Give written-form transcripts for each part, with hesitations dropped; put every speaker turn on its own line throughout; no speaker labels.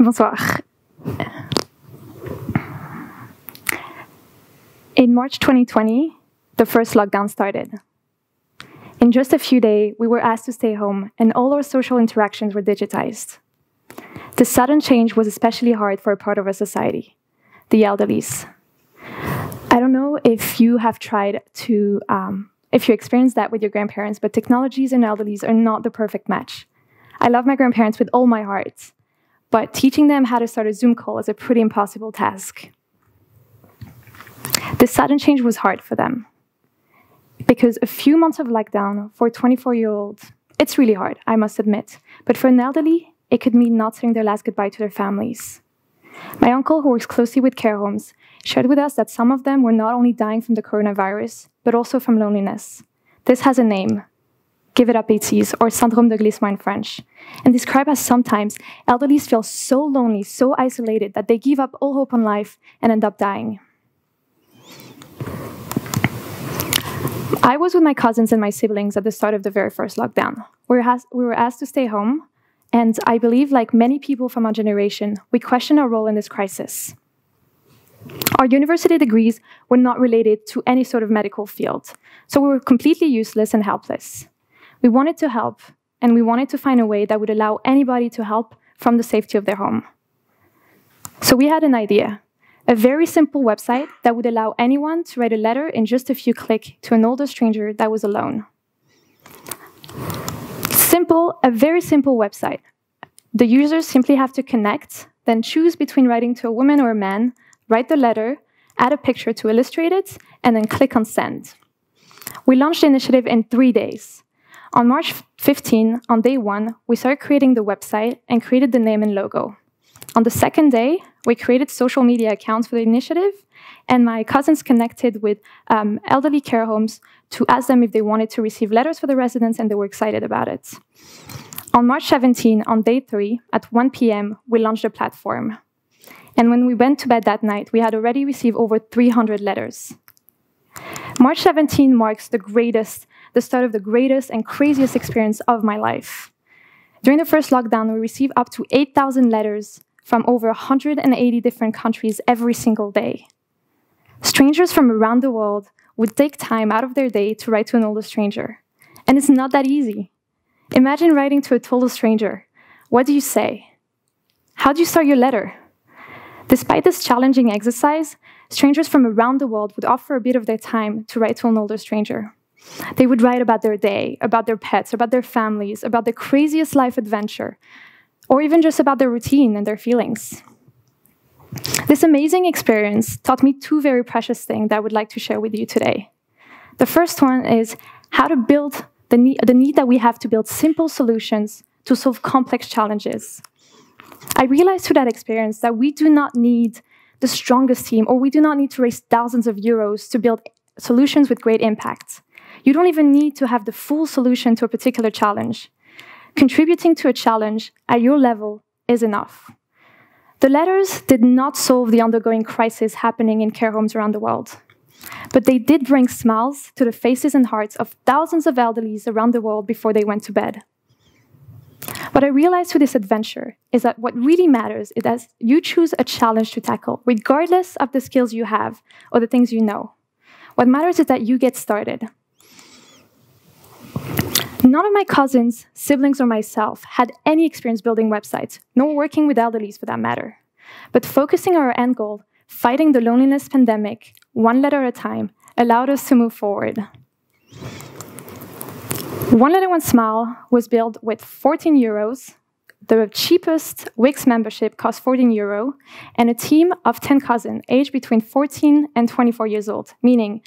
Bonsoir. In March 2020, the first lockdown started. In just a few days, we were asked to stay home, and all our social interactions were digitized. The sudden change was especially hard for a part of our society, the elderlies. I don't know if you have tried to, if you experienced that with your grandparents, but technologies and elderlies are not the perfect match. I love my grandparents with all my heart, but teaching them how to start a Zoom call is a pretty impossible task. The sudden change was hard for them, because a few months of lockdown for a 24-year-old, it's really hard, I must admit. But for an elderly, it could mean not saying their last goodbye to their families. My uncle, who works closely with care homes, shared with us that some of them were not only dying from the coronavirus, but also from loneliness. This has a name, give it up bêtise, or syndrome de glissement in French, and described as sometimes elderlies feel so lonely, so isolated, that they give up all hope on life and end up dying. I was with my cousins and my siblings at the start of the very first lockdown. We were asked to stay home, and I believe, like many people from our generation, we questioned our role in this crisis. Our university degrees were not related to any sort of medical field, so we were completely useless and helpless. We wanted to help, and we wanted to find a way that would allow anybody to help from the safety of their home. So we had an idea. A very simple website that would allow anyone to write a letter in just a few clicks to an older stranger that was alone. A very simple website. The users simply have to connect, then choose between writing to a woman or a man, write the letter, add a picture to illustrate it, and then click on send. We launched the initiative in 3 days. On March 15, on day 1, we started creating the website and created the name and logo. On the second day, we created social media accounts for the initiative, and my cousins connected with elderly care homes to ask them if they wanted to receive letters for the residents, and they were excited about it. On March 17, on day 3, at 1 p.m., we launched the platform. And when we went to bed that night, we had already received over 300 letters. March 17 marks the start of the greatest and craziest experience of my life. During the first lockdown, we received up to 8,000 letters from over 180 different countries every single day. Strangers from around the world would take time out of their day to write to an older stranger. And it's not that easy. Imagine writing to a total stranger. What do you say? How do you start your letter? Despite this challenging exercise, strangers from around the world would offer a bit of their time to write to an older stranger. They would write about their day, about their pets, about their families, about their craziest life adventure, or even just about their routine and their feelings. This amazing experience taught me 2 very precious things that I would like to share with you today. The first one is how to build the need that we have to build simple solutions to solve complex challenges. I realized through that experience that we do not need the strongest team, or we do not need to raise thousands of euros to build solutions with great impact. You don't even need to have the full solution to a particular challenge. Contributing to a challenge at your level is enough. The letters did not solve the ongoing crisis happening in care homes around the world, but they did bring smiles to the faces and hearts of thousands of elderlies around the world before they went to bed. What I realized through this adventure is that what really matters is that you choose a challenge to tackle, regardless of the skills you have or the things you know. What matters is that you get started. None of my cousins, siblings, or myself had any experience building websites, nor working with elderlies for that matter. But focusing on our end goal, fighting the loneliness pandemic, 1 letter at a time, allowed us to move forward. 1 Letter, 1 Smile was built with 14 euros. The cheapest Wix membership cost 14 euro, and a team of 10 cousins, aged between 14 and 24 years old, meaning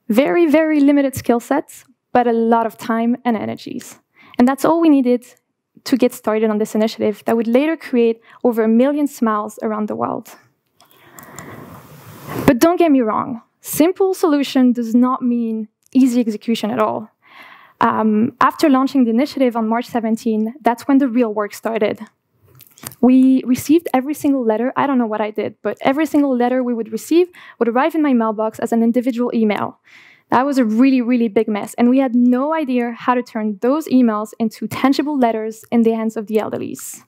very, very limited skill sets, but a lot of time and energies. And that's all we needed to get started on this initiative that would later create over 1 million smiles around the world. But don't get me wrong, simple solution does not mean easy execution at all. After launching the initiative on March 17, that's when the real work started. We received every single letter. I don't know what I did, but every single letter we would receive would arrive in my mailbox as an individual email. That was a really, really big mess, and we had no idea how to turn those emails into tangible letters in the hands of the elderlies.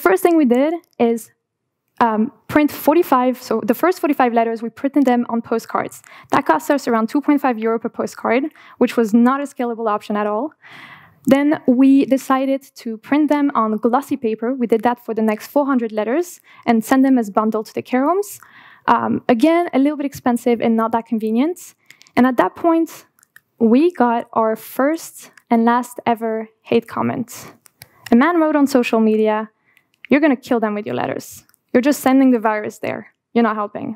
first thing we did is print 45, so the first 45 letters, we printed them on postcards. That cost us around €2.5 per postcard, which was not a scalable option at all. Then we decided to print them on glossy paper. We did that for the next 400 letters and send them as bundled to the care homes. Again, a little bit expensive and not that convenient. And at that point, we got our first and last ever hate comment. A man wrote on social media, "You're going to kill them with your letters. You're just sending the virus there. You're not helping."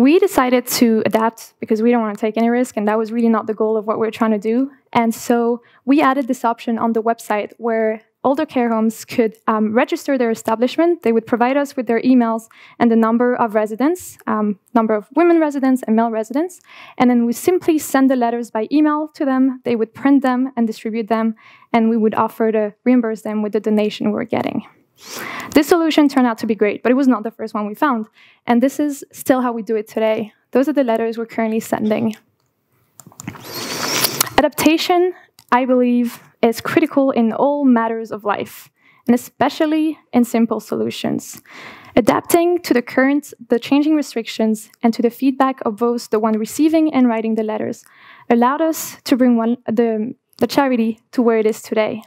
We decided to adapt because we don't want to take any risk, and that was really not the goal of what we were trying to do. And so we added this option on the website where older care homes could register their establishment. They would provide us with their emails and the number of residents, number of women residents and male residents. And then we simply send the letters by email to them. They would print them and distribute them, and we would offer to reimburse them with the donation we were getting. This solution turned out to be great, but it was not the first one we found. And this is still how we do it today. Those are the letters we're currently sending. Adaptation, I believe, is critical in all matters of life, and especially in simple solutions. Adapting to the changing restrictions and to the feedback of both the one receiving and writing the letters allowed us to bring the charity to where it is today.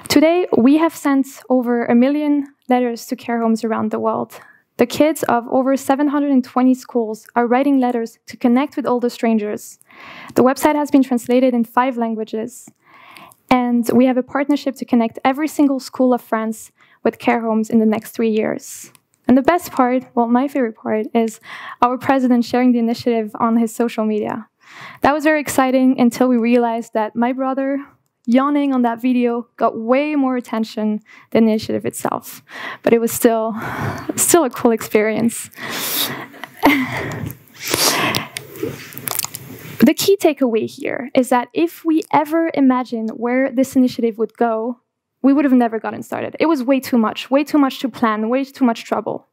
Today, we have sent over 1 million letters to care homes around the world. The kids of over 720 schools are writing letters to connect with older strangers. The website has been translated in 5 languages. And we have a partnership to connect every single school of France with care homes in the next 3 years. And the best part, well, my favorite part, is our president sharing the initiative on his social media. That was very exciting until we realized that my brother, yawning on that video, got way more attention than the initiative itself. But it was still a cool experience. The key takeaway here is that if we ever imagined where this initiative would go, we would have never gotten started. It was way too much to plan, way too much trouble.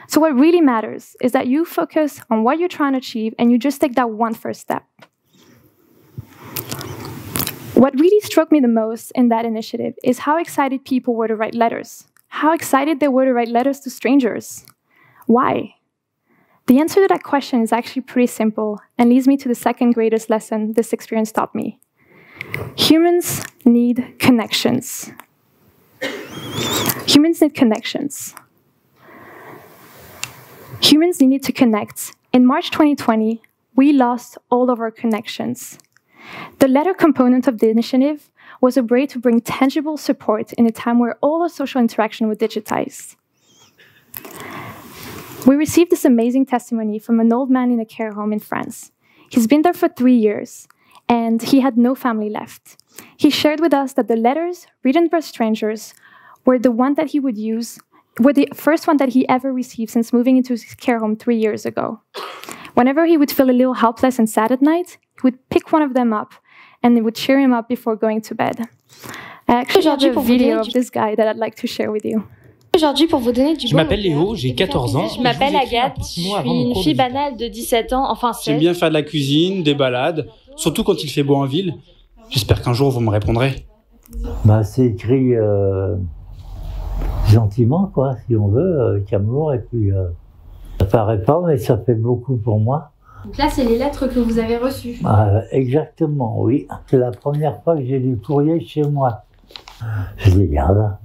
So what really matters is that you focus on what you're trying to achieve and you just take that one first step. What really struck me the most in that initiative is how excited people were to write letters. How excited they were to write letters to strangers. Why? The answer to that question is actually pretty simple and leads me to the second greatest lesson this experience taught me. Humans need connections. Humans need connections. Humans needed to connect. In March 2020, we lost all of our connections. The letter component of the initiative was a way to bring tangible support in a time where all our social interaction was digitized. We received this amazing testimony from an old man in a care home in France. He's been there for 3 years, and he had no family left. He shared with us that the letters written by strangers were the one that he would use, were the first one that he ever received since moving into his care home 3 years ago. Whenever he would feel a little helpless and sad at night, he would pick one of them up, and it would cheer him up before going to bed. I actually have a video of this guy that I'd like to share with you.
Je m'appelle Léo, j'ai 14 ans.
Je m'appelle Agathe, je suis une fille banale de 17 ans, enfin 16.
J'aime bien faire de la cuisine, des balades, surtout quand il fait beau en ville. J'espère qu'un jour vous me répondrez.
C'est écrit gentiment, quoi, si on veut, avec amour, et puis ça paraît pas, mais ça fait beaucoup pour moi.
Donc là, c'est les lettres que vous avez reçues.
Exactement, oui. C'est la première fois que j'ai du courrier chez moi. Je les garde.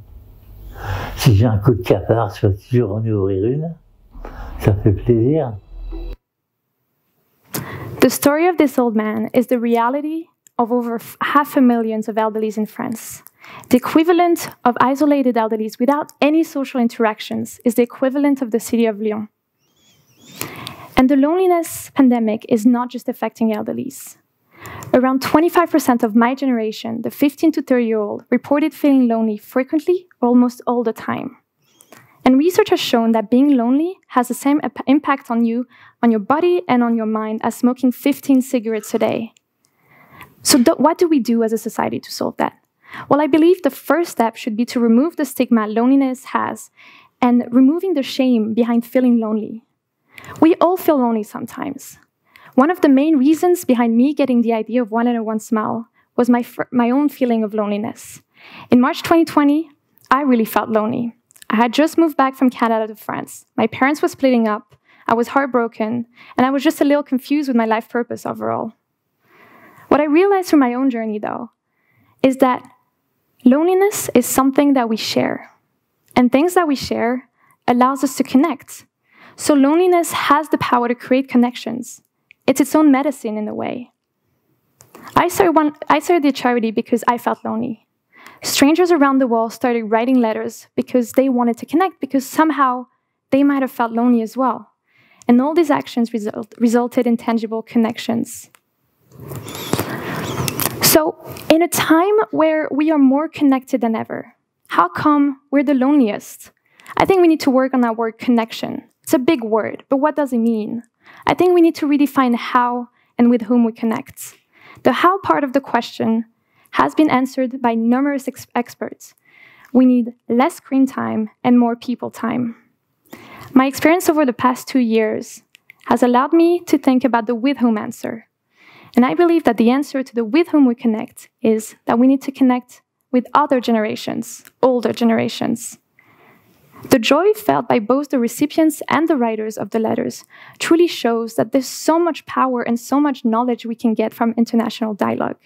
Si j'ai un coup de cafard, je vais toujours en ouvrir une. Ça fait plaisir.
The story of this old man is the reality of over 500,000 of elderlies in France. The equivalent of isolated elderlies without any social interactions is the equivalent of the city of Lyon. And the loneliness pandemic is not just affecting elderlies. Around 25% of my generation, the 15 to 30-year-old, reported feeling lonely frequently, almost all the time. And research has shown that being lonely has the same impact on you, on your body, and on your mind as smoking 15 cigarettes a day. So what do we do as a society to solve that? Well, I believe the first step should be to remove the stigma loneliness has and removing the shame behind feeling lonely. We all feel lonely sometimes. One of the main reasons behind me getting the idea of One Letter, One Smile was my own feeling of loneliness. In March 2020, I really felt lonely. I had just moved back from Canada to France. My parents were splitting up, I was heartbroken, and I was just a little confused with my life purpose overall. What I realized through my own journey, though, is that loneliness is something that we share. And things that we share allows us to connect. So loneliness has the power to create connections. It's its own medicine in a way. I started the charity because I felt lonely. Strangers around the world started writing letters because they wanted to connect, because somehow they might have felt lonely as well. And all these actions resulted in tangible connections. So, in a time where we are more connected than ever, how come we're the loneliest? I think we need to work on that word connection. It's a big word, but what does it mean? I think we need to redefine how and with whom we connect. The how part of the question has been answered by numerous experts. We need less screen time and more people time. My experience over the past 2 years has allowed me to think about the with whom answer. And I believe that the answer to the with whom we connect is that we need to connect with other generations, older generations. The joy felt by both the recipients and the writers of the letters truly shows that there's so much power and so much knowledge we can get from international dialogue.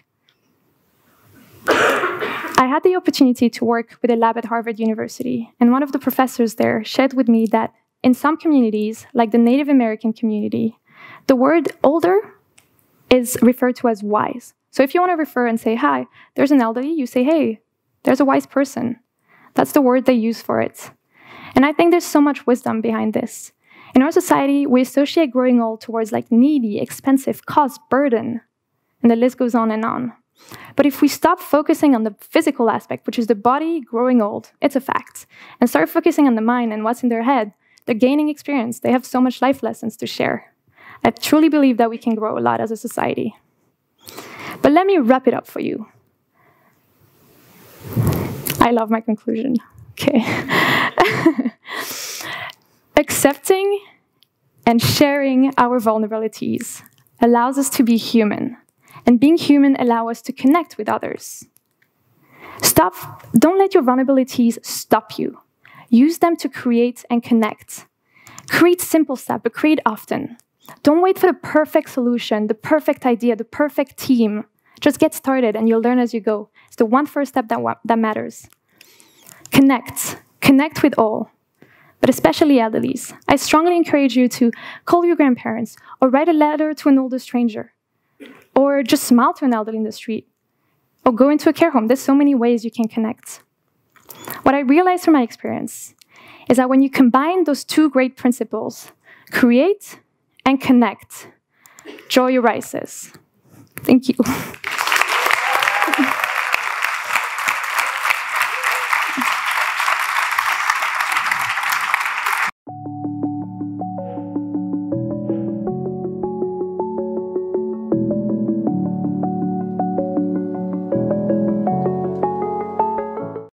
I had the opportunity to work with a lab at Harvard University, and one of the professors there shared with me that in some communities, like the Native American community, the word older is referred to as wise. So if you want to refer and say, hi, there's an elderly, you say, hey, there's a wise person. That's the word they use for it. And I think there's so much wisdom behind this. In our society, we associate growing old towards like needy, expensive, cost, burden, and the list goes on and on. But if we stop focusing on the physical aspect, which is the body growing old, it's a fact, and start focusing on the mind and what's in their head, they're gaining experience. They have so much life lessons to share. I truly believe that we can grow a lot as a society. But let me wrap it up for you. I love my conclusion. Okay. Accepting and sharing our vulnerabilities allows us to be human. And being human allows us to connect with others. Don't let your vulnerabilities stop you. Use them to create and connect. Create simple stuff, but create often. Don't wait for the perfect solution, the perfect idea, the perfect team. Just get started and you'll learn as you go. It's the one first step that matters. Connect. Connect with all, but especially elderlies. I strongly encourage you to call your grandparents or write a letter to an older stranger. Or just smile to an elderly in the street. Or go into a care home. There's so many ways you can connect. What I realized from my experience is that when you combine those two great principles, create and connect, joy arises. Thank you.